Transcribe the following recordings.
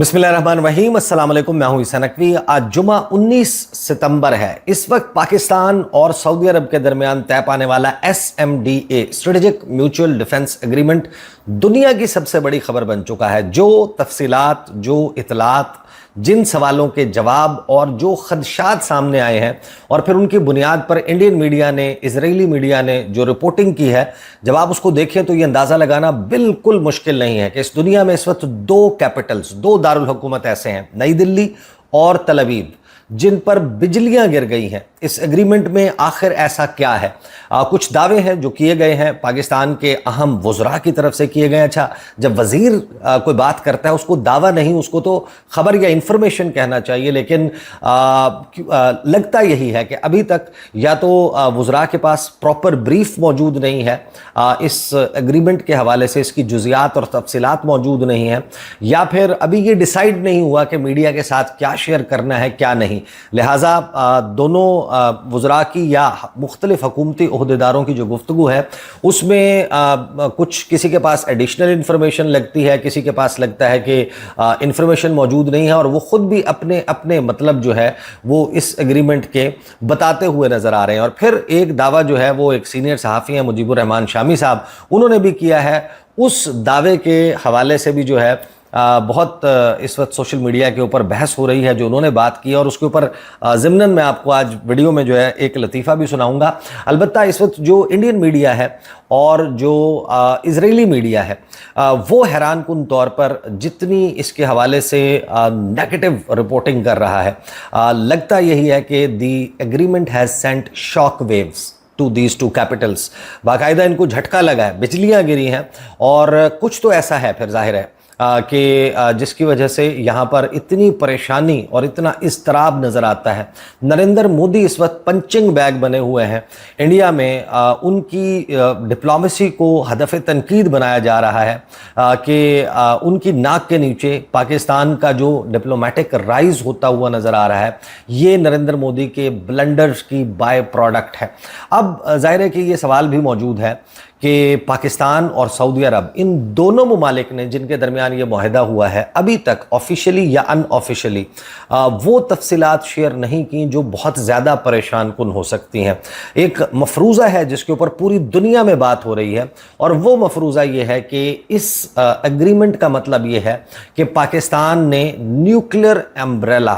बिस्मिल्लाहिर्रहमानिर्रहीम। अस्सलाम वालेकुम। मैं हूं ईसा नकवी। आज जुमा 19 सितंबर है। इस वक्त पाकिस्तान और सऊदी अरब के दरमियान तय पाने वाला SMDA strategic mutual defence agreement दुनिया की सबसे बड़ी खबर बन चुका है। जो तफसीलात, जो इतलात, जिन सवालों के जवाब और जो खदशात सामने आए हैं और फिर उनकी बुनियाद पर इंडियन मीडिया ने, इजरायली मीडिया ने जो रिपोर्टिंग की है, जब आप उसको देखें तो ये अंदाज़ा लगाना बिल्कुल मुश्किल नहीं है कि इस दुनिया में इस वक्त दो कैपिटल्स, दो दारुल हुकूमत ऐसे हैं, नई दिल्ली और तल अवीव, जिन पर बिजलियां गिर गई हैं। इस एग्रीमेंट में आखिर ऐसा क्या है? कुछ दावे हैं जो किए गए हैं, पाकिस्तान के अहम वज़रा की तरफ से किए गए। अच्छा, जब वज़ीर कोई बात करता है उसको दावा नहीं, उसको तो खबर या इंफॉर्मेशन कहना चाहिए, लेकिन लगता यही है कि अभी तक या तो वज़रा के पास प्रॉपर ब्रीफ मौजूद नहीं है, इस एग्रीमेंट के हवाले से इसकी जुज़ियात और तफसीलात मौजूद नहीं है, या फिर अभी ये डिसाइड नहीं हुआ कि मीडिया के साथ क्या शेयर करना है क्या नहीं। लिहाजा दोनों वज़रा की या मुख्तलिफ हुकूमती ओहदेदारों की जो गुफ्तगू है उसमें कुछ किसी के पास एडिशनल इन्फॉर्मेशन लगती है, किसी के पास लगता है कि इन्फॉर्मेशन मौजूद नहीं है, और वो ख़ुद भी अपने अपने मतलब जो है वो इस एग्रीमेंट के बताते हुए नज़र आ रहे हैं। और फिर एक दावा जो है वो एक सीनियर सहाफ़ी हैं मुजीबुर रहमान शामी साहब, उन्होंने भी किया है। उस दावे के हवाले से भी जो है बहुत इस वक्त सोशल मीडिया के ऊपर बहस हो रही है, जो उन्होंने बात की, और उसके ऊपर ज़िम्नन मैं आपको आज वीडियो में जो है एक लतीफ़ा भी सुनाऊंगा। अलबत्ता इस वक्त जो इंडियन मीडिया है और जो इजरायली मीडिया है वो हैरान कुन तौर पर जितनी इसके हवाले से नेगेटिव रिपोर्टिंग कर रहा है, लगता यही है कि the agreement has sent shock waves to these two capitals. बाकायदा इनको झटका लगा है, बिजलियाँ गिरी हैं, और कुछ तो ऐसा है फिर जाहिर है कि जिसकी वजह से यहाँ पर इतनी परेशानी और इतना इस्तराब नज़र आता है। नरेंद्र मोदी इस वक्त पंचिंग बैग बने हुए हैं इंडिया में। उनकी डिप्लोमेसी को हदफ तनकीद बनाया जा रहा है कि उनकी नाक के नीचे पाकिस्तान का जो डिप्लोमेटिक राइज होता हुआ नज़र आ रहा है, ये नरेंद्र मोदी के ब्लंडर्स की बाय प्रोडक्ट है। अब जाहिर है कि ये सवाल भी मौजूद है कि पाकिस्तान और सऊदी अरब, इन दोनों ममालिक ने जिनके दरमियान ये मुआहदा हुआ है, अभी तक ऑफिशियली या अनऑफिशियली वो तफसीलात शेयर नहीं की जो बहुत ज़्यादा परेशान कुन हो सकती हैं। एक मफरूज़ा है जिसके ऊपर पूरी दुनिया में बात हो रही है, और वो मफरूज़ा ये है कि इस एग्रीमेंट का मतलब ये है कि पाकिस्तान ने न्यूक्लियर एम्ब्रेला,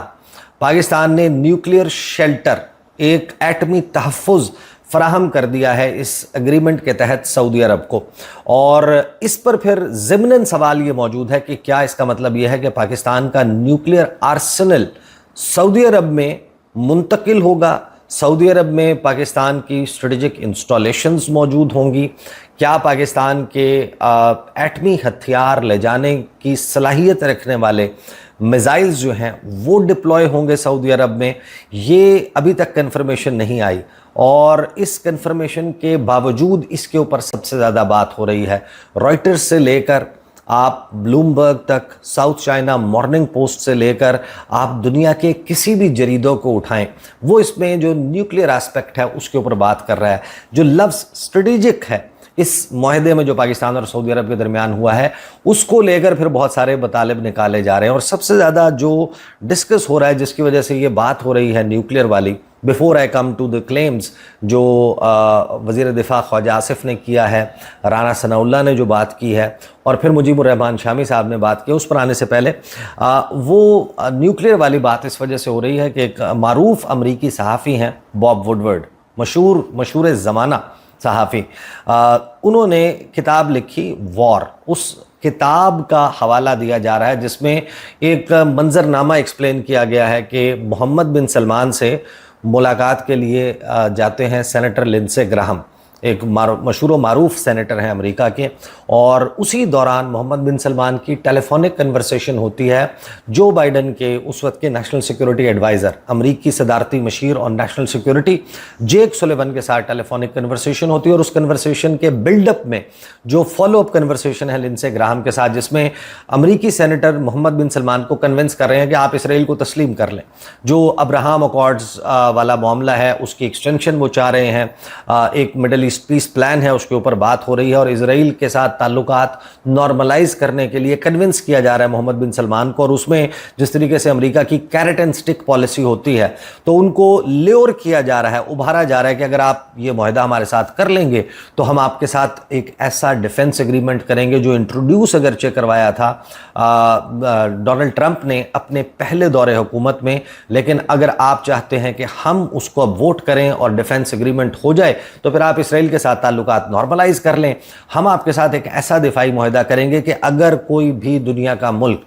पाकिस्तान ने न्यूक्लियर शेल्टर, एक एटमी तहफ़्फ़ुज़ फराहम कर दिया है इस एग्रीमेंट के तहत सऊदी अरब को। और इस पर फिर ज़िम्नन सवाल ये मौजूद है कि क्या इसका मतलब ये है कि पाकिस्तान का न्यूक्लियर आर्सेनल सऊदी अरब में मुंतकिल होगा, सऊदी अरब में पाकिस्तान की स्ट्रेटेजिक इंस्टॉलेशंस मौजूद होंगी, क्या पाकिस्तान के एटमी हथियार ले जाने की सलाहियत रखने वाले मिसाइल्स जो हैं वो डिप्लॉय होंगे सऊदी अरब में, ये अभी तक कन्फर्मेशन नहीं आई। और इस कन्फर्मेशन के बावजूद इसके ऊपर सबसे ज़्यादा बात हो रही है। रॉयटर्स से लेकर आप ब्लूमबर्ग तक, साउथ चाइना मॉर्निंग पोस्ट से लेकर आप दुनिया के किसी भी जरीदों को उठाएं, वो इसमें जो न्यूक्लियर एस्पेक्ट है उसके ऊपर बात कर रहा है। जो लफ्ज़ स्ट्रेटेजिक है इस मुआहदे में जो पाकिस्तान और सऊदी अरब के दरमियान हुआ है, उसको लेकर फिर बहुत सारे मतालिब निकाले जा रहे हैं। और सबसे ज़्यादा जो डिस्कस हो रहा है, जिसकी वजह से ये बात हो रही है न्यूक्लियर वाली, before I come to the claims जो वज़ीर दिफा ख्वाजा आसिफ ने किया है, राना सनाउल्लाह ने जो बात की है, और फिर मुजीबुर रहमान शामी साहब ने बात की, उस पर आने से पहले वो न्यूक्लियर वाली बात इस वजह से हो रही है कि एक मारूफ अमरीकी सहाफ़ी हैं बॉब वुडवर्ड, मशहूर ज़माना सहाफ़ी, उन्होंने किताब लिखी वॉर। उस किताब का हवाला दिया जा रहा है जिसमें एक मंजरनामा एक्सप्लेन किया गया है कि मोहम्मद बिन सलमान से मुलाकात के लिए जाते हैं सेनेटर लिंडसे ग्राहम, एक मशहूर व मारूफ सेनेटर हैं अमेरिका के, और उसी दौरान मोहम्मद बिन सलमान की टेलीफोनिक कन्वर्सेशन होती है जो बाइडन के उस वक्त के नेशनल सिक्योरिटी एडवाइज़र, अमरीकी सदारती मशीर और नेशनल सिक्योरिटी जेक सुलिवन के साथ टेलीफोनिक कन्वर्सेशन होती है। और उस कन्वर्सेशन के बिल्डअप में जो फॉलोअप कन्वर्सेशन है लिंडसे ग्राहम के साथ, जिसमें अमरीकी सेनेटर मोहम्मद बिन सलमान को कन्विंस कर रहे हैं कि आप इसराइल को तस्लीम कर लें, जो अब्राहम अकॉर्ड्स वाला मामला है उसकी एक्सटेंशन वो चाह रहे हैं, एक मिडल पीस प्लान है उसके ऊपर बात हो रही है और इजराइल के साथ ताल्लुकात नॉर्मलाइज करने के लिए कन्विंस किया जा रहा है मोहम्मद बिन सलमान को। और उसमें जिस तरीके से अमेरिका की कैरेट एंड स्टिक पॉलिसी होती है तो उनको ल्योर किया जा रहा है, उभारा जा रहा है कि अगर आप ये मुआहदा हमारे साथ कर लेंगे तो हम आपके साथ एक ऐसा डिफेंस एग्रीमेंट करेंगे जो इंट्रोड्यूस अगरचे करवाया था डोनाल्ड ट्रंप ने अपने पहले दौरे हुकूमत में, लेकिन अगर आप चाहते हैं कि हम उसको अब वोट करें और डिफेंस एग्रीमेंट हो जाए तो फिर आप इसराइल के साथ ताल्लुकात नॉर्मलाइज कर लें। हम आपके साथ एक ऐसा दिफाई मुआहदा करेंगे कि अगर कोई भी दुनिया का मुल्क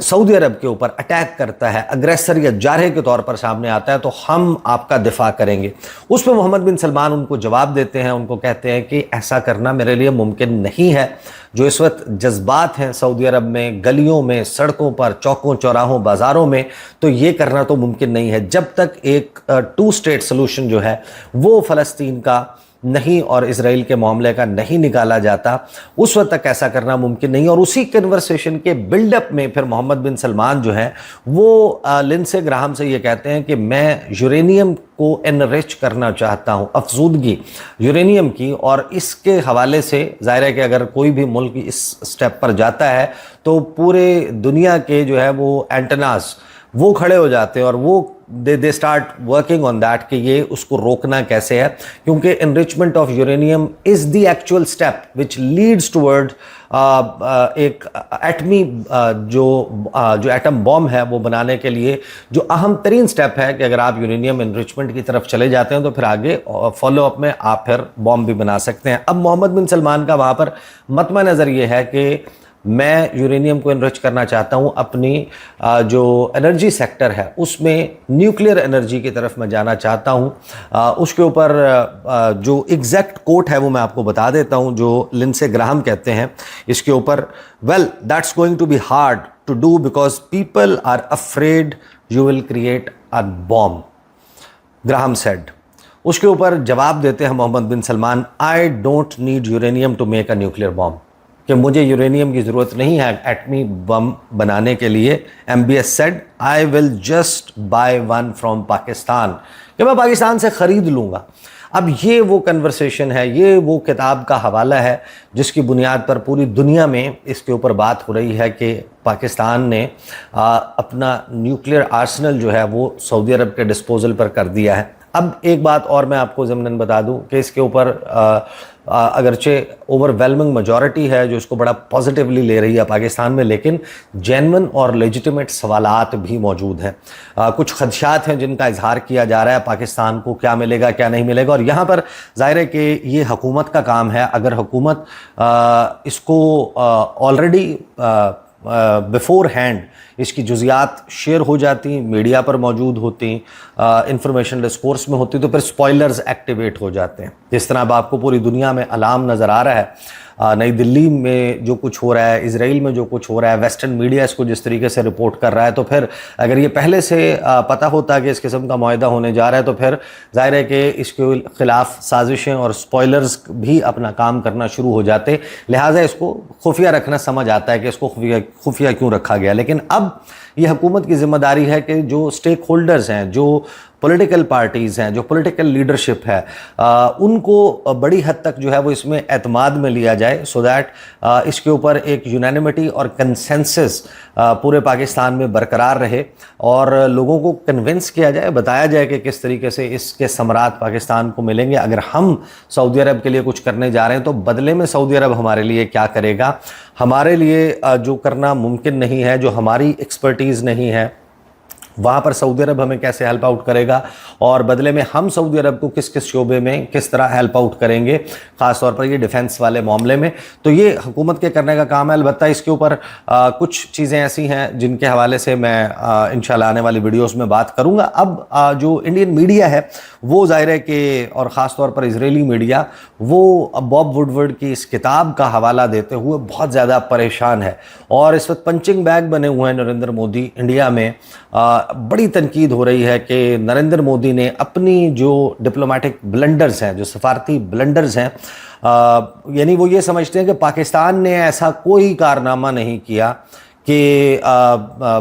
सऊदी अरब के ऊपर अटैक करता है, अग्रेसर या जारह के तौर पर सामने आता है, तो हम आपका दिफा करेंगे। उस पर मोहम्मद बिन सलमान उनको जवाब देते हैं, उनको कहते हैं कि ऐसा करना मेरे लिए मुमकिन नहीं है। जो इस वक्त जज्बात हैं सऊदी अरब में, गलियों में, सड़कों पर, चौकों चौराहों, बाज़ारों में, तो ये करना तो मुमकिन नहीं है जब तक एक 2 स्टेट सोल्यूशन जो है वो फ़लस्तीन का नहीं और इसराइल के मामले का नहीं निकाला जाता, उस वक्त तक ऐसा करना मुमकिन नहीं। और उसी कन्वर्सेशन के बिल्डअप में फिर मोहम्मद बिन सलमान जो है वो लिंडसे ग्राहम से ये कहते हैं कि मैं यूरेनियम को एनरिच करना चाहता हूँ, अफजूदगी यूरेनियम की, और इसके हवाले से जाहिर है कि अगर कोई भी मुल्क इस स्टेप पर जाता है तो पूरे दुनिया के जो है वो एंटेनास वो खड़े हो जाते हैं और वो they start working on that कि ये उसको रोकना कैसे है, क्योंकि enrichment of uranium is the actual step which leads toward एक एटमी जो एटम बॉम्ब है वो बनाने के लिए जो अहम तरीन स्टेप है कि अगर आप यूरेनियम एनरिचमेंट की तरफ चले जाते हैं तो फिर आगे फॉलो अप में आप फिर बॉम्ब भी बना सकते हैं। अब मोहम्मद बिन सलमान का वहाँ पर मतमा नज़र ये है कि मैं यूरेनियम को एनरिच करना चाहता हूँ, अपनी जो एनर्जी सेक्टर है उसमें न्यूक्लियर एनर्जी की तरफ मैं जाना चाहता हूँ। उसके ऊपर जो एग्जैक्ट कोट है वो मैं आपको बता देता हूँ जो लिंडसे ग्राहम कहते हैं इसके ऊपर। Well that's going to be hard to do because people are afraid you will create a bomb, Graham said. उसके ऊपर जवाब देते हैं Mohammed bin Salman, I don't need uranium to make a nuclear bomb, कि मुझे uranium की ज़रूरत नहीं है एटमी बम बनाने के लिए। MBS said I will just by one from Pakistan, कि मैं पाकिस्तान से ख़रीद लूँगा। अब ये वो कन्वर्सेशन है, ये वो किताब का हवाला है जिसकी बुनियाद पर पूरी दुनिया में इसके ऊपर बात हो रही है कि पाकिस्तान ने अपना न्यूक्लियर आर्सेनल जो है वो सऊदी अरब के डिस्पोजल पर कर दिया है। अब एक बात और मैं आपको ज़मनन बता दूं कि इसके ऊपर अगरचे ओवरवेलमिंग मेजॉरिटी है जो इसको बड़ा पॉजिटिवली ले रही है पाकिस्तान में, लेकिन जेन्युइन और लेजिटिमेट सवालात भी मौजूद हैं। कुछ खदशात हैं जिनका इजहार किया जा रहा है पाकिस्तान को क्या मिलेगा क्या नहीं मिलेगा, और यहाँ पर जाहिर है कि ये हुकूमत का काम है। अगर हुकूमत इसको ऑलरेडी बिफोर हैंड इसकी जुजियात शेयर हो जाती, मीडिया पर मौजूद होती, इंफॉर्मेशन डिस्कोर्स में होती, तो फिर स्पॉयलर्स एक्टिवेट हो जाते हैं। जिस तरह अब आपको पूरी दुनिया में अलार्म नज़र आ रहा है, नई दिल्ली में जो कुछ हो रहा है, इजराइल में जो कुछ हो रहा है, वेस्टर्न मीडिया इसको जिस तरीके से रिपोर्ट कर रहा है, तो फिर अगर ये पहले से पता होता कि इस किस्म का मुआहदा होने जा रहा है तो फिर जाहिर है कि इसके खिलाफ साजिशें और स्पॉयलर्स भी अपना काम करना शुरू हो जाते। लिहाजा इसको खुफिया रखना समझ आता है कि इसको खुफिया क्यों रखा गया। लेकिन अब ये हुकूमत की जिम्मेदारी है कि जो स्टेक होल्डर्स हैं, जो पॉलिटिकल पार्टीज़ हैं, जो पॉलिटिकल लीडरशिप है, उनको बड़ी हद तक जो है वो इसमें एतमाद में लिया जाए, सो दैट इसके ऊपर एक यूनानिमिटी और कंसेंसस पूरे पाकिस्तान में बरकरार रहे और लोगों को कन्विंस किया जाए, बताया जाए कि किस तरीके से इसके समरात पाकिस्तान को मिलेंगे। अगर हम सऊदी अरब के लिए कुछ करने जा रहे हैं तो बदले में सऊदी अरब हमारे लिए क्या करेगा, हमारे लिए जो करना मुमकिन नहीं है, जो हमारी एक्सपर्टीज़ नहीं है, वहाँ पर सऊदी अरब हमें कैसे हेल्प आउट करेगा, और बदले में हम सऊदी अरब को किस किस शोबे में किस तरह हेल्प आउट करेंगे, ख़ास तौर पर ये डिफेंस वाले मामले में। तो ये हुकूमत के करने का काम है। अलबत्ता इसके ऊपर कुछ चीज़ें ऐसी हैं जिनके हवाले से मैं इंशाल्लाह आने वाली वीडियोस में बात करूँगा। अब जो इंडियन मीडिया है वो ज़ाहिर है कि, और ख़ास तौर पर इजरायली मीडिया, वो बॉब वुडवर्ड की इस किताब का हवाला देते हुए बहुत ज़्यादा परेशान है और इस वक्त पंचिंग बैग बने हुए हैं नरेंद्र मोदी इंडिया में। बड़ी तनकीद हो रही है कि नरेंद्र मोदी ने अपनी जो डिप्लोमेटिक ब्लंडर्स हैं, जो सफारती ब्लंडर्स हैं, यानी वो ये समझते हैं कि पाकिस्तान ने ऐसा कोई कारनामा नहीं किया کہ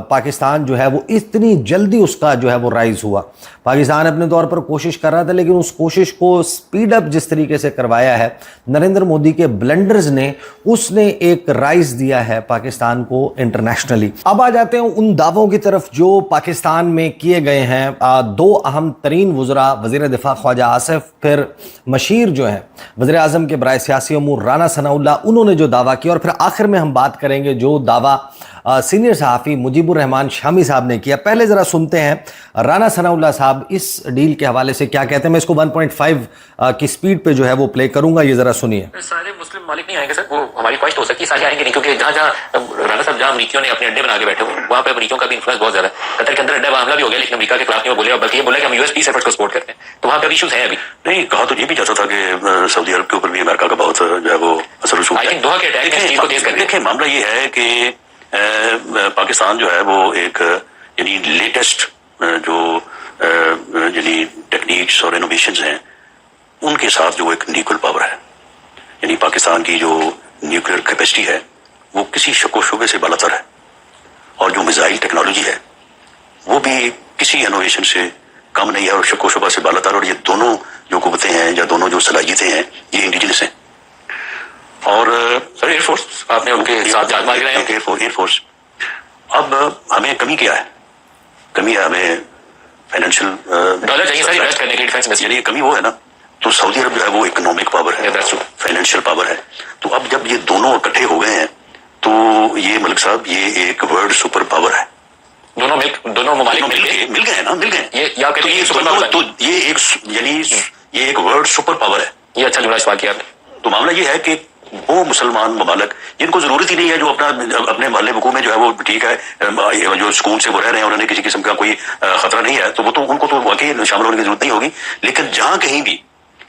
پاکستان جو ہے وہ اتنی جلدی اس کا جو ہے وہ رائز ہوا. پاکستان اپنے طور پر کوشش کر رہا تھا, لیکن اس کوشش کو سپیڈ اپ جس طریقے سے کروایا ہے نریندر مودی کے بلنڈرز نے, اس نے ایک رائز دیا ہے پاکستان کو انٹرنیشنلی. اب آ جاتے ہیں ان دعووں کی طرف جو پاکستان میں کیے گئے ہیں. دو اہم ترین وزراء, وزیر دفاع خواجہ آصف, پھر مشیر جو ہیں وزیر اعظم کے برائے سیاسی امور رانا ثناء اللہ, انہوں نے جو دعویٰ کیا, اور پھر آخر میں ہم بات کریں گے جو دعویٰ سینئر صحافی مجیب الرحمان شامی صاحب نے کیا. پہلے ذرا سنتے ہیں رانا ثناء اللہ صاحب اس ڈیل کے حوالے سے کیا کہتے ہیں. میں اس کو 1.5 کی سپیڈ پہ جو ہے وہ پلے کروں گا, یہ ذرا سنیے. سارے مسلم ممالک نہیں آئیں گے سر, وہ ہماری خواہش تو ہو سکتی ہے سارے آئیں گے نہیں, کیونکہ جہاں رانا صاحب جہاں امریکیوں نے اپنے اڈے بنا کے بیٹھے ہوئے وہاں پہ امریکیوں کا بھی انفلوئنس بہت زیادہ ہے. قطر کے اندر اڈا حملہ بھی ہو گیا, لیکن امریکہ کے خلاف نہیں وہ بولے, اور بلکہ یہ بولے کہ ہم US پیس ایفرٹس کو سپورٹ کرتے ہیں. تو وہاں پہ ایشوز ہیں ابھی. نہیں, کہا تو یہ بھی جاتا تھا کہ سعودی عرب کے اوپر بھی امریکہ کا بہت جو ہے وہ اثر رسوخ ہے. دوحہ کے اٹیک اس چیز کو تیز کر دیا. دیکھیں, معاملہ یہ ہے کہ پاکستان جو ہے وہ ایک یعنی لیٹسٹ جو یعنی ٹیکنیکس اور انوویشنز ہیں ان کے ساتھ جو ایک نیوکل پاور ہے, یعنی پاکستان کی جو نیوکلیئر کیپیسٹی ہے وہ کسی شک و شبے سے بالاتر ہے, اور جو میزائل ٹیکنالوجی ہے وہ بھی کسی انوویشن سے کم نہیں ہے اور شک و شبہ سے بالاتر. اور یہ دونوں جو قوتیں ہیں یا دونوں جو صلاحیتیں ہیں یہ انڈیجنس ہیں. اور سر ایئر فورس آپ نے ان کے ساتھ جان مار رہے ہیں. ایئر فورس اب ہمیں کمی کیا ہے, کمی ہے ہمیں فائنینشیل ڈالر چاہیے سر انویسٹ کرنے کے لیے ڈیفینس میں, یعنی کمی وہ ہے نا. تو سعودی عرب جو ہے وہ اکنامک پاور ہے, فائنینشیل پاور ہے. تو اب جب یہ دونوں اکٹھے ہو گئے ہیں تو یہ ملک صاحب یہ ایک ورلڈ سپر پاور ہے. دونوں ممالک مل گئے نا, مل گئے. تو یہ ایک ورلڈ سپر پاور ہے. یہ اچھا جملہ سوال کیا آپ نے. تو معاملہ یہ ہے کہ وہ مسلمان ممالک جن کو ضرورت ہی نہیں ہے, جو اپنے محلے وقوع میں جو ہے وہ ٹھیک ہے, جو سکون سے وہ رہ رہے ہیں, انہوں نے کسی قسم کا کوئی خطرہ نہیں ہے, تو وہ تو ان کو تو واقعی شامل ہونے کی ضرورت نہیں ہوگی. لیکن جہاں کہیں بھی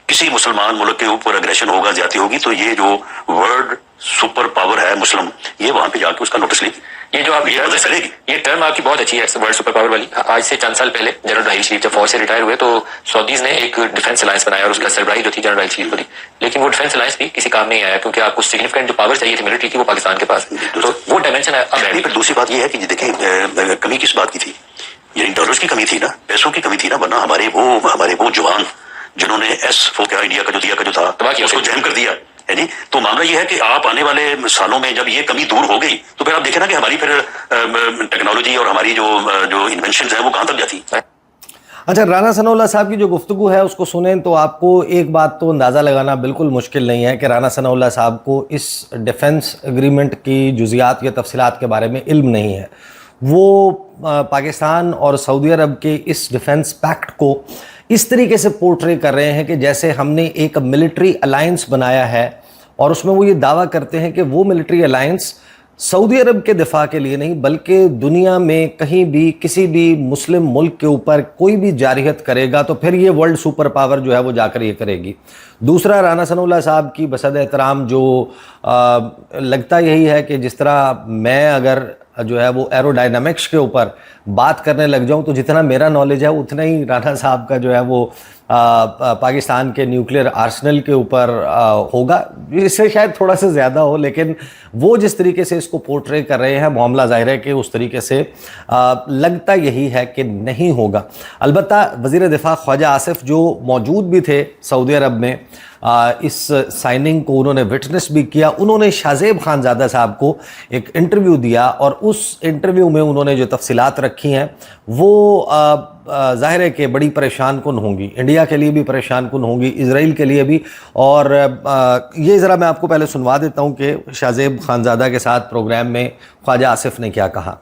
کسی مسلمان ملک کے اوپر اگریشن ہوگا, زیادتی ہوگی, تو یہ جو ورلڈ سپر پاور ہے مسلم, یہ وہاں پہ جا کے اس کا نوٹس لے گی. یہ جو آپ یہ ٹرم آپ کی بہت اچھی ہے ورلڈ سپر پاور والی. آج سے چند سال پہلے جنرل راحیل شریف جب فوج سے ریٹائر ہوئے تو سعودیز نے ایک ڈیفینس الائنس بنایا, اور اس کا سربراہی جو تھی جنرل راحیل شریف کو دی. لیکن وہ ڈیفینس الائنس بھی کسی کام نہیں آیا, کیونکہ آپ کو سگنیفیکینٹ جو پاور چاہیے تھی ملٹری کی وہ پاکستان کے پاس. تو وہ ڈائمینشن ہے. پھر دوسری بات یہ ہے کہ دیکھیں کمی کس بات کی تھی, یعنی ڈالرز کی کمی تھی نا, پیسوں کی کمی تھی نا. ورنہ ہمارے وہ جوان جنہوں نے انڈیا کا جو دیا کا جو تھا اس کو جیم کر دیا ہے نہیں. تو معاملہ یہ ہے کہ آپ آنے والے سالوں میں جب یہ کمی دور ہو گئی تو پھر آپ دیکھیں نا کہ ہماری پھر ٹیکنالوجی اور ہماری جو انوینشنز ہیں وہ کہاں تک جاتی ہیں. اچھا, رانا ثناء اللہ صاحب کی جو گفتگو ہے اس کو سنیں تو آپ کو ایک بات تو اندازہ لگانا بالکل مشکل نہیں ہے کہ رانا ثناء اللہ صاحب کو اس ڈیفنس ایگریمنٹ کی جزیات یا تفصیلات کے بارے میں علم نہیں ہے. وہ پاکستان اور سعودی عرب کے اس ڈیفنس پیکٹ کو اس طریقے سے پورٹرے کر رہے ہیں کہ جیسے ہم نے ایک ملٹری الائنس بنایا ہے, اور اس میں وہ یہ دعویٰ کرتے ہیں کہ وہ ملٹری الائنس سعودی عرب کے دفاع کے لیے نہیں بلکہ دنیا میں کہیں بھی کسی بھی مسلم ملک کے اوپر کوئی بھی جارحیت کرے گا تو پھر یہ ورلڈ سپر پاور جو ہے وہ جا کر یہ کرے گی. دوسرا, رانا ثناء اللہ صاحب کی بصد احترام جو لگتا یہی ہے کہ جس طرح میں اگر جو ہے وہ ایرو ڈائنامکس کے اوپر بات کرنے لگ جاؤں تو جتنا میرا نالج ہے اتنا ہی رانا صاحب کا جو ہے وہ پاکستان کے نیوکلیئر آرسنل کے اوپر ہوگا, اس سے شاید تھوڑا سا زیادہ ہو. لیکن وہ جس طریقے سے اس کو پورٹرے کر رہے ہیں معاملہ ظاہر ہے کہ اس طریقے سے لگتا یہی ہے کہ نہیں ہوگا. البتہ وزیر دفاع خواجہ آصف جو موجود بھی تھے سعودی عرب میں, اس سائننگ کو انہوں نے وٹنس بھی کیا. انہوں نے شاہ زیب خانزادہ صاحب کو ایک انٹرویو دیا, اور اس انٹرویو میں انہوں نے جو تفصیلات رکھی ہیں وہ ظاہر ہے کہ بڑی پریشان کن ہوں گی, انڈیا کے لیے بھی پریشان کن ہوں گی, اسرائیل کے لیے بھی. اور یہ ذرا میں آپ کو پہلے سنوا دیتا ہوں کہ شاہ زیب خانزادہ کے ساتھ پروگرام میں خواجہ آصف نے کیا کہا.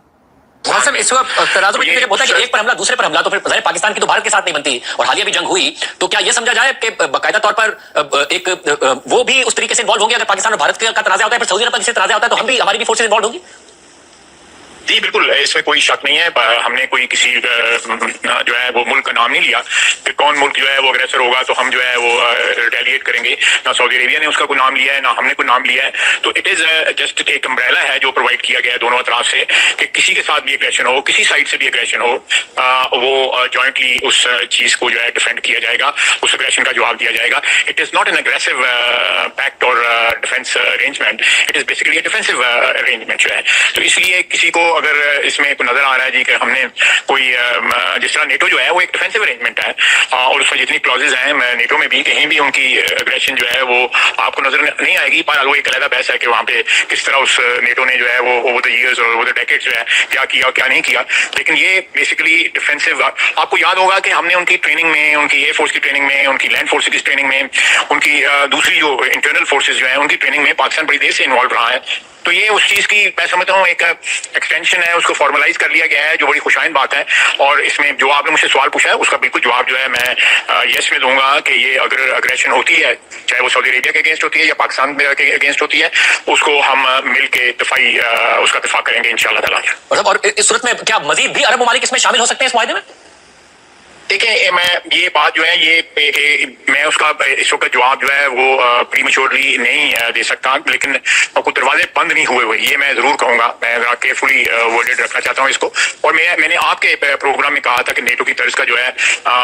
اس وقت ترازو میں ہوتا ہے کہ ایک پر حملہ دوسرے پر حملہ, تو پھر پاکستان کی تو بھارت کے ساتھ نہیں بنتی, اور حالیہ بھی جنگ ہوئی, تو کیا یہ سمجھا جائے کہ باقاعدہ طور پر ایک وہ بھی اس طریقے سے انوالو ہوں گے؟ اگر پاکستان اور بھارت کا تنازع ہوتا ہے, پھر سعودی عرب کا جس سے تنازع ہوتا ہے, تو ہم بھی ہماری بھی فورسز انوالو ہوں گی. जी बिल्कुल, इसमें कोई शक नहीं है। हमने कोई किसी जो है वो मुल्क का नाम नहीं लिया कि कौन मुल्क जो है वो अग्रेसर होगा तो हम जो है वो रिटेलिएट करेंगे। ना सऊदी अरेबिया ने उसका कोई नाम लिया है, ना हमने कोई नाम लिया है। तो इट इज जस्ट एक अम्ब्रेला है जो प्रोवाइड किया गया है दोनों तरफ से कि किसी के साथ भी एग्रेशन हो, किसी साइड से भी एग्रेशन हो, वो जॉइंटली उस चीज को जो है डिफेंड किया जाएगा, उस एग्रेशन का जवाब दिया जाएगा। It is not an aggressive pact और defence arrangement, it is basically defensive arrangement जो है। तो इसलिए किसी को अगर इसमें कोई नजर आ रहा है जी कि हमने कोई जिस तरह नेटो जो है वो एक डिफेंसिव अरेंजमेंट है और उसमें जितनी क्लॉजेज हैं नेटो में भी कहीं भी उनकी एग्रेशन जो है वो आपको नजर नहीं आएगी। पर वो एक अलग बहस है कि वहाँ पे किस तरह उस नेटो ने जो है वो ओवर द ईयर्स और ओवर द डेकेड्स जो है क्या किया और क्या नहीं किया। लेकिन ये बेसिकली डिफेंसिव, आपको याद होगा कि हमने उनकी ट्रेनिंग में, उनकी एयर फोर्स की ट्रेनिंग में, उनकी लैंड फोर्स की ट्रेनिंग में, उनकी दूसरी जो इंटरनल फोर्सेज जो है उनकी ट्रेनिंग में पाकिस्तान बड़ी देर से इन्वॉल्व रहा है। तो ये उस चीज की मैं समझता हूँ एक एक्सटेंशन है, उसको फॉर्मलाइज कर लिया गया है, जो बड़ी खुशाइन बात है। और इसमें जो आपने मुझसे सवाल पूछा है उसका बिल्कुल जवाब जो है मैं यस में दूंगा कि ये अगर अग्रेशन होती है, चाहे वो सऊदी अरेबिया के अगेंस्ट होती है या पाकिस्तान के अगेंस्ट होती है, उसको हम मिल के दफाई उसका दिफा करेंगे इंशाल्लाह ताला। और इस सूरत में क्या मजीद भी अरब ममालिक इसमें शामिल हो सकते हैं इस मायने में? देखिए, मैं ये बात जो है ये मैं उसका इस वक्त जवाब जो है वो प्रीमेच्योरली नहीं दे सकता, लेकिन कुछ दरवाजे बंद नहीं हुए ये मैं जरूर कहूंगा। मैं केयरफुली वर्डेड रखना चाहता हूँ इसको। और मैंने आपके प्रोग्राम में कहा था कि नेटो की तर्ज का जो है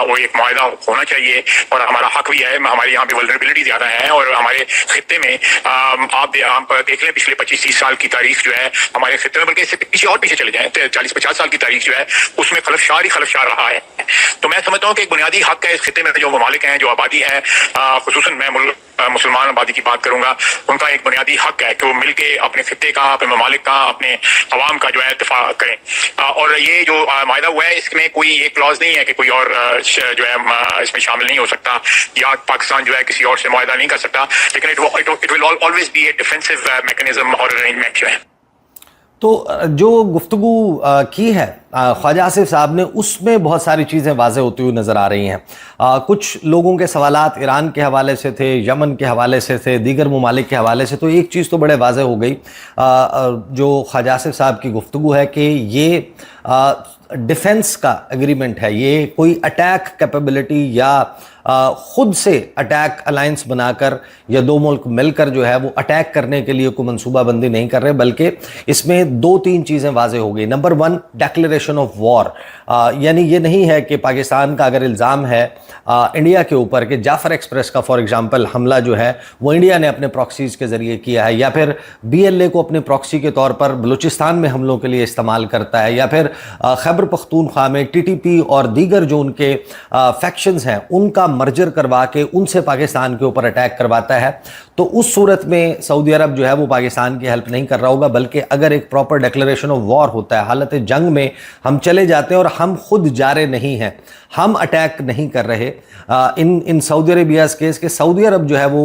वो एक मुआहदा होना चाहिए और हमारा हक भी है। हमारे यहाँ पे वल्नरेबिलिटी ज्यादा है और हमारे खित्ते में आप देख लें पिछले 25-30 साल की तारीख जो है हमारे खित्ते में, बल्कि इससे पीछे और पीछे चले जाए 40-50 साल की तारीख जो है उसमें खलफशार ही खलफशार रहा है। तो मैं समझता हूँ कि एक बुनियादी हक है इस खित्ते में जो ममालिक हैं, जो आबादी है, खुसूसन मैं मुसलमान आबादी की बात करूंगा, उनका एक बुनियादी हक है कि वो मिलके अपने खित्ते का, अपने ममालिक का, अपने अवाम का जो है दिफा करें। और ये जो मायदा हुआ है इसमें कोई ये क्लॉज नहीं है कि कोई और जो है इसमें शामिल नहीं हो सकता या पाकिस्तान जो है किसी और से मायदा नहीं कर सकता, लेकिन it will always be A defensive mechanism और अरेंजमेंट जो है। तो जो गुफ्तगू की है ख्वाजा आसिफ साहब ने, उसमें बहुत सारी चीज़ें वाज़े होती हुई नज़र आ रही हैं। कुछ लोगों के सवालात ईरान के हवाले से थे, यमन के हवाले से थे, दीगर ममालिक के हवाले से। तो एक चीज़ तो बड़े वाज़े हो गई जो ख्वाजा आसिफ साहब की गुफ्तगू है कि ये डिफेंस का एग्रीमेंट है, ये कोई अटैक कैपेबिलिटी या ख़ुद से अटैक अलायंस बनाकर या दो मुल्क मिलकर जो है वो अटैक करने के लिए कोई मनसूबाबंदी नहीं कर रहे, बल्कि इसमें 2-3 चीज़ें वाज़े हो गई। नंबर 1, डेक्लेरेशन ऑफ वॉर, यानी ये नहीं है कि पाकिस्तान का अगर इल्ज़ाम है इंडिया के ऊपर कि जाफ़र एक्सप्रेस का फॉर एग्ज़ाम्पल हमला जो है वो इंडिया ने अपने प्रॉक्सीज़ के ज़रिए किया है, या फिर BLA को अपने प्रॉक्सी के तौर पर बलूचिस्तान में हमलों के लिए इस्तेमाल करता है, या फिर खैबर पख्तूनख्वा में TTP और दीगर जो उनके फैक्शंस हैं उनका मर्जर करवा के उनसे पाकिस्तान के ऊपर अटैक करवाता है। तो उस सूरत में सऊदी अरब जो है वो पाकिस्तान की हेल्प नहीं कर रहा होगा, बल्कि अगर एक प्रॉपर डिक्लेरेशन ऑफ वॉर होता है, हालत जंग में हम चले जाते हैं और हम खुद जा रहे नहीं हैं, हम अटैक नहीं कर रहे इन सऊदी अरेबिया केस के, सऊदी अरब जो है वो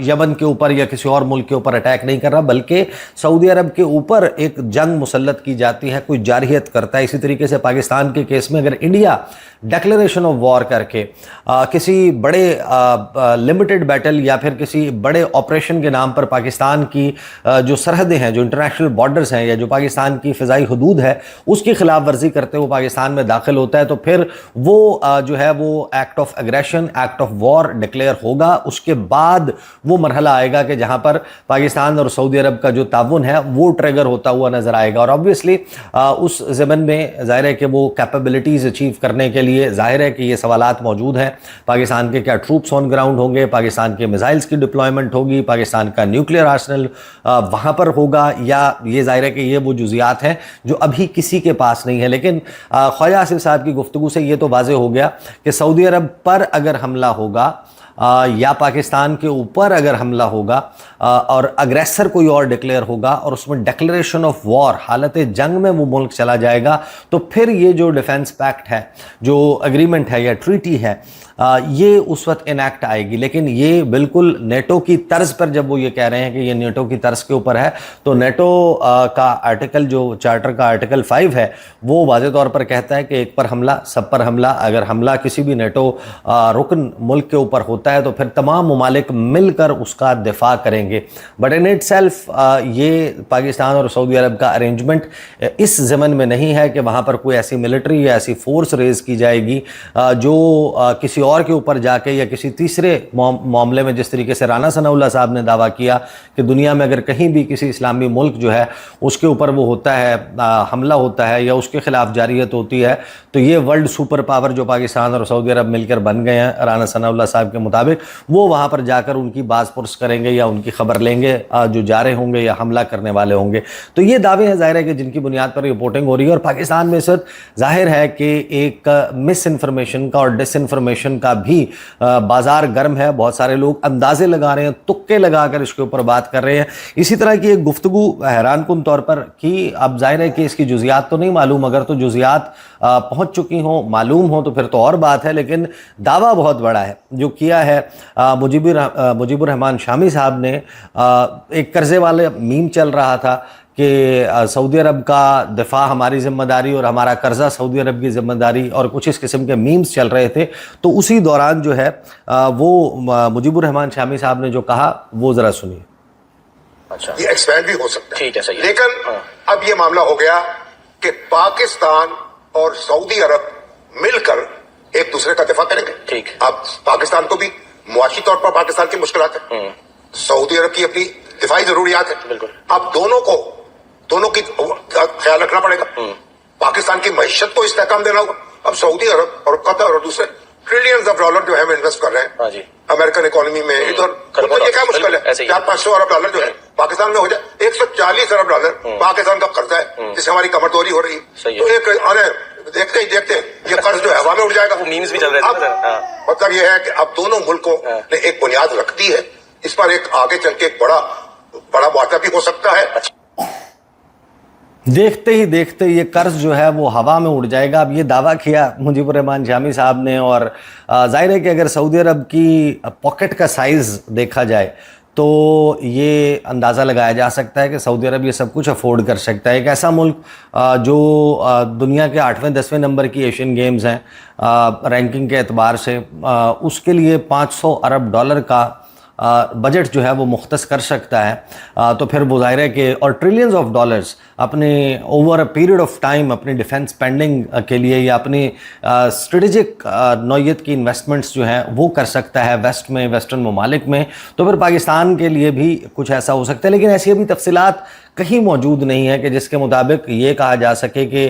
यमन के ऊपर या किसी और मुल्क के ऊपर अटैक नहीं कर रहा, बल्कि सऊदी अरब के ऊपर एक जंग मुसल्लत की जाती है, कोई जारहियत करता है। इसी तरीके से पाकिस्तान के केस में अगर इंडिया डिक्लेरेशन ऑफ वॉर करके किसी बड़े लिमिटेड बैटल या फिर किसी बड़े ऑपरेशन के नाम पर पाकिस्तान की जो सरहदें हैं, जो इंटरनेशनल बॉर्डर्स हैं या जो पाकिस्तान की फ़िज़ाई हुदूद है उसकी खिलाफ वर्जी करते हुए पाकिस्तान में दाखिल होता है, तो फिर वो जो है वो act of aggression, act of war declare होगा। उसके बाद वो मरहला आएगा कि जहाँ पर पाकिस्तान और सऊदी अरब का जो ताउन है वो ट्रिगर होता हुआ नज़र आएगा। और ऑब्वियसली उस ज़मन में ज़ाहिर है कि वो कैपेबिलिटीज़ अचीव करने के लिए ज़ाहिर है कि ये सवालात मौजूद हैं। पाकिस्तान के क्या ट्रूप्स ऑन ग्राउंड होंगे, पाकिस्तान के मिसाइल्स की डिप्लॉयमेंट होगी, पाकिस्तान का न्यूक्लियर आर्सनल वहाँ पर होगा, या ये ज़ाहिर है कि ये वो जुज़ियात हैं जो अभी किसी के पास नहीं है। लेकिन ख्वाजा आसिफ साहब की गुफ्तगू से ये तो वाज़े हो गया कि सऊदी अरब पर अगर हमला होगा या पाकिस्तान के ऊपर अगर हमला होगा और अग्रेसर कोई और डिक्लेयर होगा और उसमें डिक्लेरेशन ऑफ वॉर, हालत जंग में वो मुल्क चला जाएगा, तो फिर ये जो डिफेंस पैक्ट है, जो एग्रीमेंट है या ट्रीटी है, ये उस वक्त इनैक्ट आएगी। लेकिन ये बिल्कुल नेटो की तर्ज पर, जब वो ये कह रहे हैं कि ये नेटो की तर्ज के ऊपर है, तो नेटो का आर्टिकल, जो चार्टर का आर्टिकल 5 है, वो वाज़े तौर पर कहता है कि एक पर हमला सब पर हमला। अगर हमला किसी भी नेटो रुकन मुल्क के ऊपर होता है तो फिर तमाम ममालिक मिलकर उसका दिफा करेंगे। گے. بٹ ان اٹ سیلف یہ پاکستان اور سعودی عرب کا ارینجمنٹ اس ضمن میں نہیں ہے کہ وہاں پر کوئی ایسی ملٹری یا ایسی فورس ریز کی جائے گی جو کسی اور کے اوپر جا کے یا کسی تیسرے معاملے میں، جس طریقے سے رانا ثناء اللہ صاحب نے دعویٰ کیا کہ دنیا میں اگر کہیں بھی کسی اسلامی ملک جو ہے اس کے اوپر وہ ہوتا ہے حملہ ہوتا ہے یا اس کے خلاف جارحیت ہوتی ہے تو یہ ورلڈ سپر پاور جو پاکستان اور سعودی عرب مل کر بن گئے ہیں رانا ثناء اللہ صاحب کے مطابق، وہ وہاں پر جا کر ان کی باز پرس کریں گے یا ان کی خبر لیں گے جو جا رہے ہوں گے یا حملہ کرنے والے ہوں گے. تو یہ دعوے ہیں ظاہر ہے کہ جن کی بنیاد پر رپورٹنگ ہو رہی ہے، اور پاکستان میں اس وقت ظاہر ہے کہ ایک مس انفارمیشن کا اور ڈس انفارمیشن کا بھی بازار گرم ہے. بہت سارے لوگ اندازے لگا رہے ہیں، تکے لگا کر اس کے اوپر بات کر رہے ہیں. اسی طرح کی ایک گفتگو حیران کن طور پر کی، اب ظاہر ہے کہ اس کی جزیات تو نہیں معلوم، اگر تو جزیات پہنچ چکی ہوں، معلوم ہوں تو پھر تو اور بات ہے، لیکن دعویٰ بہت بڑا ہے جو کیا ہے مجیب الرحمان شامی صاحب نے. ایک قرضے والے میم چل رہا تھا کہ سعودی عرب کا دفاع ہماری ذمہ داری اور ہمارا قرضہ سعودی عرب کی ذمہ داری، اور کچھ اس قسم کے میمز چل رہے تھے. تو اسی دوران جو ہے وہ مجیب الرحمان شامی صاحب نے جو کہا وہ ذرا سنیے. اچھا، یہ ایکسپینڈ بھی ہو سکتا ہے، ٹھیک ہے، صحیح ہے. لیکن اب یہ معاملہ ہو گیا کہ پاکستان اور سعودی عرب مل کر ایک دوسرے کا دفاع کریں گے. ٹھیک. اب پاکستان کو بھی معاشی طور پر پاکستان کی مشکلات ہیں، سعودی عرب کی اپنی دفاعی ضروریات ہیں. بالکل. اب دونوں کی خیال رکھنا پڑے گا. پاکستان کی معیشت کو استحکام دینا ہوگا. اب سعودی عرب اور قطر اور دوسرے ٹریلینز آف ڈالر جو ہے وہ انویسٹ کر رہے ہیں. ہاں جی. امریکن اکانومی میں ادھر ان کو یہ کیا مشکل ہے؟ 400-500 ارب ڈالر جو ہے پاکستان میں ہو جائے، 140 ارب ڈالر پاکستان کا قرضہ ہے جس سے ہماری کمر توڑی ہو رہی ہے. تو ایک دیکھتے ہی دیکھتے یہ قرض جو ہے ہوا میں اڑ جائے گا. وہ میمز بھی چل رہے تھے. مطلب یہ ہے کہ اب دونوں ملکوں نے ایک بنیاد رکھ دی ہے، اس پر ایک آگے چل کے ایک بڑا معاہدہ بھی ہو سکتا ہے. دیکھتے ہی دیکھتے یہ قرض جو ہے وہ ہوا میں اڑ جائے گا. اب یہ دعویٰ کیا مجیب الرحمان شامی صاحب نے، اور ظاہر ہے کہ اگر سعودی عرب کی پاکٹ کا سائز دیکھا جائے تو یہ اندازہ لگایا جا سکتا ہے کہ سعودی عرب یہ سب کچھ افورڈ کر سکتا ہے. ایک ایسا ملک جو دنیا کے 8ویں-10ویں نمبر کی ایشین گیمز ہیں رینکنگ کے اعتبار سے، اس کے لیے 500 ارب ڈالر کا بجٹ جو ہے وہ مختص کر سکتا ہے. تو پھر وہ ظاہر ہے کہ اور ٹریلینز آف ڈالرز اپنے over a period of time اپنی ڈیفنس اسپینڈنگ کے لیے یا اپنی اسٹریٹجک نوعیت کی انویسٹمنٹس جو ہیں وہ کر سکتا ہے ویسٹ میں، ویسٹرن ممالک میں. تو پھر پاکستان کے لیے بھی کچھ ایسا ہو سکتا ہے، لیکن ایسی ابھی تفصیلات کہیں موجود نہیں ہے کہ جس کے مطابق یہ کہا جا سکے کہ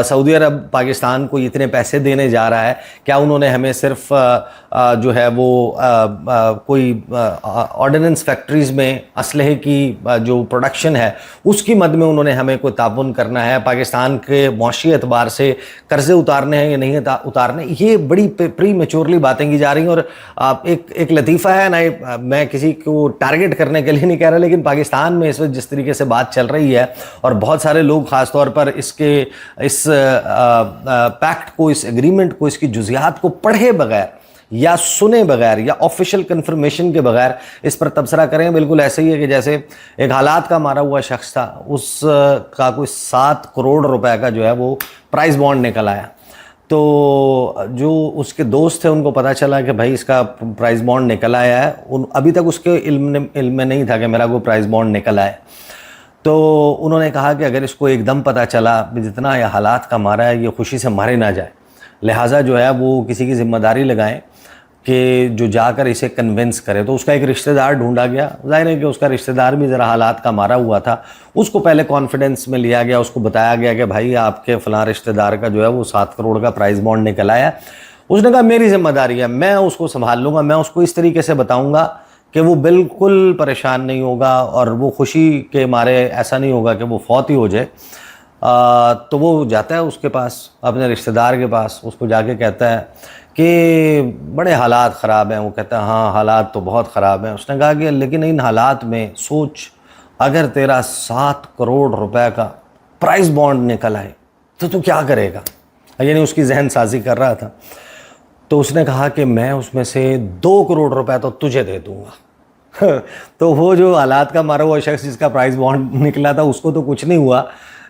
سعودی عرب پاکستان کو اتنے پیسے دینے جا رہا ہے. کیا انہوں نے ہمیں صرف جو ہے وہ کوئی آرڈیننس فیکٹریز میں اسلحے کی جو پروڈکشن ہے اس کی مد میں انہوں نے ہمیں کوئی تعاون کرنا ہے، پاکستان کے معاشی اعتبار سے قرضے اتارنے ہیں یا نہیں اتارنے؟ یہ بڑی پری میچورلی باتیں کی جا رہی ہیں. اور ایک لطیفہ ہے نا، میں کسی کو ٹارگٹ کرنے کے لیے نہیں کہہ رہا، لیکن پاکستان میں اس وقت جس طریقے سے بات چل رہی ہے اور بہت سارے لوگ خاص طور پر اس پیکٹ کو، اس ایگریمنٹ کو، اس کی جزیات کو پڑھے بغیر یا سنے بغیر یا آفیشیل کنفرمیشن کے بغیر اس پر تبصرہ کریں. بالکل ایسے ہی ہے کہ جیسے ایک حالات کا مارا ہوا شخص تھا، اس کا کوئی 7 کروڑ روپے کا جو ہے وہ پرائز بانڈ نکل آیا. تو جو اس کے دوست تھے ان کو پتہ چلا کہ بھائی اس کا پرائز بانڈ نکل آیا ہے. ابھی تک اس کے علم میں نہیں تھا کہ میرا کوئی پرائز بانڈ نکل آئے. تو انہوں نے کہا کہ اگر اس کو ایک دم پتہ چلا جتنا یہ حالات کا مارا ہے یہ خوشی سے مارے نہ جائے، لہٰذا جو ہے وہ کسی کی ذمہ داری لگائیں کہ جو جا کر اسے کنونس کرے. تو اس کا ایک رشتہ دار ڈھونڈا گیا. ظاہر ہے کہ اس کا رشتہ دار بھی ذرا حالات کا مارا ہوا تھا. اس کو پہلے کانفیڈنس میں لیا گیا، اس کو بتایا گیا کہ بھائی آپ کے فلاں رشتہ دار کا جو ہے وہ 7 کروڑ کا پرائز بانڈ نکل آیا. اس نے کہا میری ذمہ داری ہے، میں اس کو سنبھال لوں گا، میں اس کو اس طریقے سے بتاؤں گا کہ وہ بالکل پریشان نہیں ہوگا اور وہ خوشی کے مارے ایسا نہیں ہوگا کہ وہ فوت ہی ہو جائے. تو وہ جاتا ہے اس کے پاس، اپنے رشتہ دار کے پاس، اس کو جا کے کہتا ہے کہ بڑے حالات خراب ہیں. وہ کہتا ہے ہاں حالات تو بہت خراب ہیں. اس نے کہا کہ لیکن ان حالات میں سوچ، اگر تیرا 7 کروڑ روپے کا پرائز بانڈ نکل آئے تو کیا کرے گا؟ یعنی اس کی ذہن سازی کر رہا تھا. تو اس نے کہا کہ میں اس میں سے 2 کروڑ روپے تو تجھے دے دوں گا. تو وہ جو حالات کا مارا ہوا شخص جس کا پرائز بانڈ نکلا تھا اس کو تو کچھ نہیں ہوا،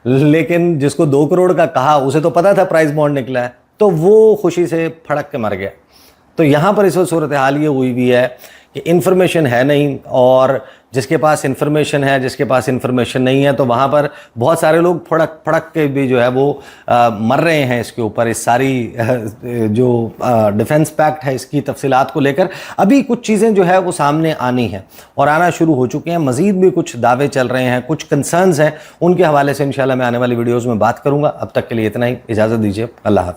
لیکن جس کو 2 کروڑ کا کہا اسے تو پتا تھا پرائز بانڈ نکلا ہے، تو وہ خوشی سے پھڑک کے مر گیا. تو یہاں پر اس وقت صورتحال یہ ہوئی ہوئی ہے کہ انفارمیشن ہے نہیں، اور جس کے پاس انفارمیشن ہے، جس کے پاس انفارمیشن نہیں ہے، تو وہاں پر بہت سارے لوگ پھڑک کے بھی جو ہے وہ مر رہے ہیں اس کے اوپر، اس ساری جو ڈیفنس پیکٹ ہے اس کی تفصیلات کو لے کر ابھی کچھ چیزیں جو ہے وہ سامنے آنی ہیں اور آنا شروع ہو چکے ہیں، مزید بھی کچھ دعوے چل رہے ہیں، کچھ کنسرنز ہیں، ان کے حوالے سے انشاءاللہ میں آنے والی ویڈیوز میں بات کروں گا۔ اب تک کے لیے اتنا ہی، اجازت دیجیے، اللہ حافظ۔